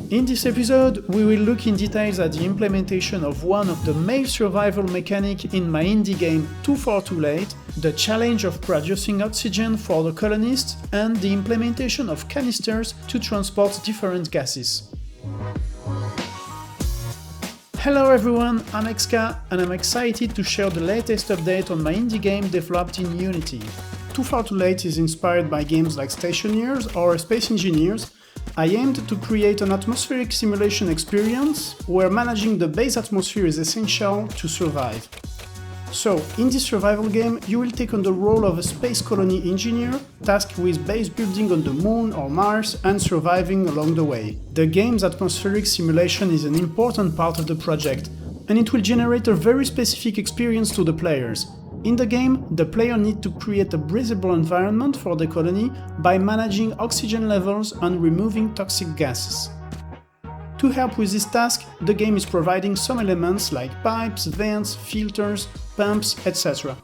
In this episode, we will look in details at the implementation of one of the main survival mechanics in my indie game Too Far Too Late, the challenge of producing oxygen for the colonists, and the implementation of canisters to transport different gases. Hello everyone, I'm XK and I'm excited to share the latest update on my indie game developed in Unity. Too Far Too Late is inspired by games like Stationers or Space Engineers. I aimed to create an atmospheric simulation experience where managing the base atmosphere is essential to survive. So, in this survival game, you will take on the role of a space colony engineer, tasked with base building on the Moon or Mars and surviving along the way. The game's atmospheric simulation is an important part of the project, and it will generate a very specific experience to the players. In the game, the player needs to create a breathable environment for the colony by managing oxygen levels and removing toxic gases. To help with this task, the game is providing some elements like pipes, vents, filters, pumps, etc.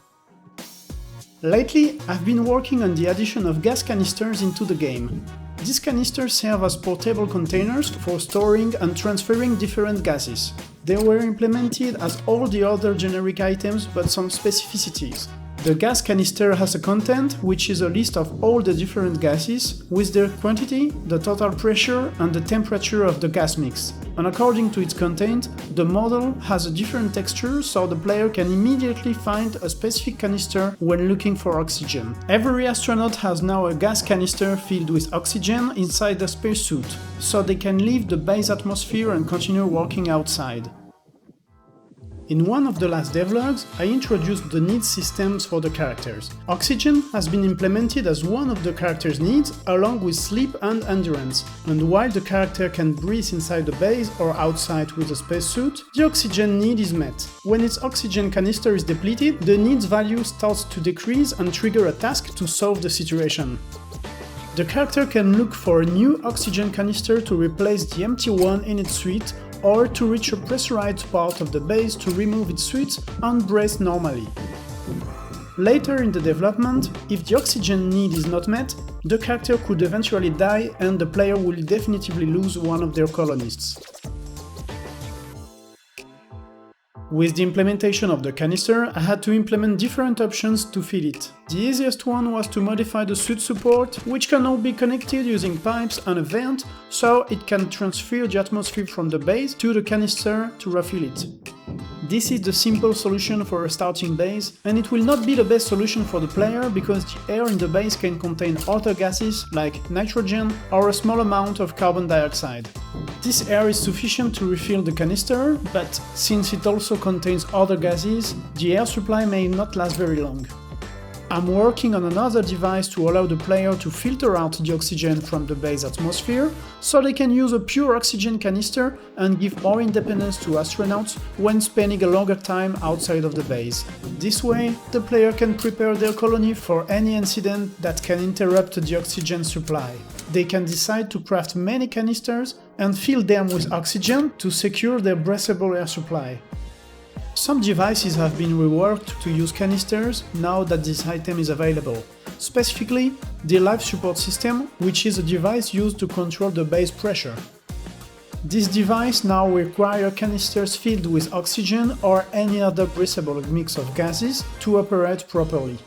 Lately, I've been working on the addition of gas canisters into the game. These canisters serve as portable containers for storing and transferring different gases. They were implemented as all the other generic items but some specificities. The gas canister has a content, which is a list of all the different gases, with their quantity, the total pressure and the temperature of the gas mix. And according to its content, the model has a different texture, so the player can immediately find a specific canister when looking for oxygen. Every astronaut has now a gas canister filled with oxygen inside the spacesuit, so they can leave the base atmosphere and continue working outside. In one of the last devlogs, I introduced the needs systems for the characters. Oxygen has been implemented as one of the character's needs, along with sleep and endurance. And while the character can breathe inside the base or outside with a spacesuit, the oxygen need is met. When its oxygen canister is depleted, the needs value starts to decrease and trigger a task to solve the situation. The character can look for a new oxygen canister to replace the empty one in its suite, or to reach a pressurized part of the base to remove its suit and breathe normally. Later in the development, if the oxygen need is not met, the character could eventually die and the player will definitively lose one of their colonists. With the implementation of the canister, I had to implement different options to fill it. The easiest one was to modify the suit support, which can now be connected using pipes and a vent, so it can transfer the atmosphere from the base to the canister to refill it. This is the simple solution for a starting base, and it will not be the best solution for the player because the air in the base can contain other gases like nitrogen or a small amount of carbon dioxide. This air is sufficient to refill the canister, but since it also contains other gases, the air supply may not last very long. I'm working on another device to allow the player to filter out the oxygen from the base atmosphere, so they can use a pure oxygen canister and give more independence to astronauts when spending a longer time outside of the base. This way, the player can prepare their colony for any incident that can interrupt the oxygen supply. They can decide to craft many canisters and fill them with oxygen to secure their breathable air supply. Some devices have been reworked to use canisters now that this item is available. Specifically, the life support system, which is a device used to control the base pressure. This device now requires canisters filled with oxygen or any other breathable mix of gases to operate properly.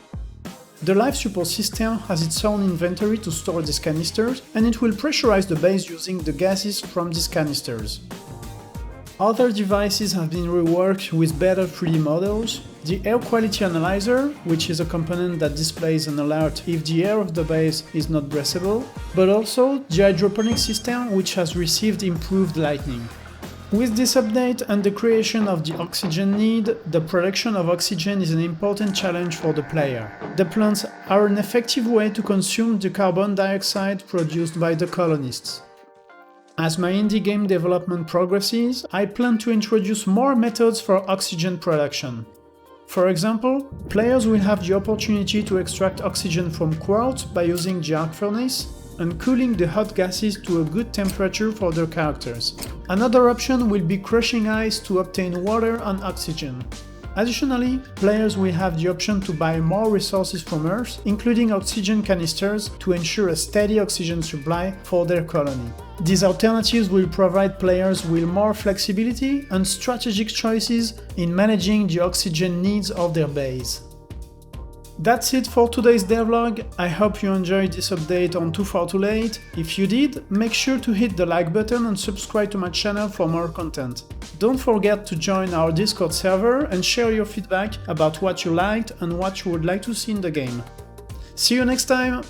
The life support system has its own inventory to store these canisters, and it will pressurize the base using the gases from these canisters. Other devices have been reworked with better 3D models. The air quality analyzer, which is a component that displays an alert if the air of the base is not breathable, but also the hydroponic system, which has received improved lighting. With this update and the creation of the oxygen need, the production of oxygen is an important challenge for the player. The plants are an effective way to consume the carbon dioxide produced by the colonists. As my indie game development progresses, I plan to introduce more methods for oxygen production. For example, players will have the opportunity to extract oxygen from quartz by using the arc furnace and cooling the hot gases to a good temperature for their characters. Another option will be crushing ice to obtain water and oxygen. Additionally, players will have the option to buy more resources from Earth, including oxygen canisters, to ensure a steady oxygen supply for their colony. These alternatives will provide players with more flexibility and strategic choices in managing the oxygen needs of their base. That's it for today's devlog. I hope you enjoyed this update on Too Far Too Late. If you did, make sure to hit the like button and subscribe to my channel for more content. Don't forget to join our Discord server and share your feedback about what you liked and what you would like to see in the game. See you next time!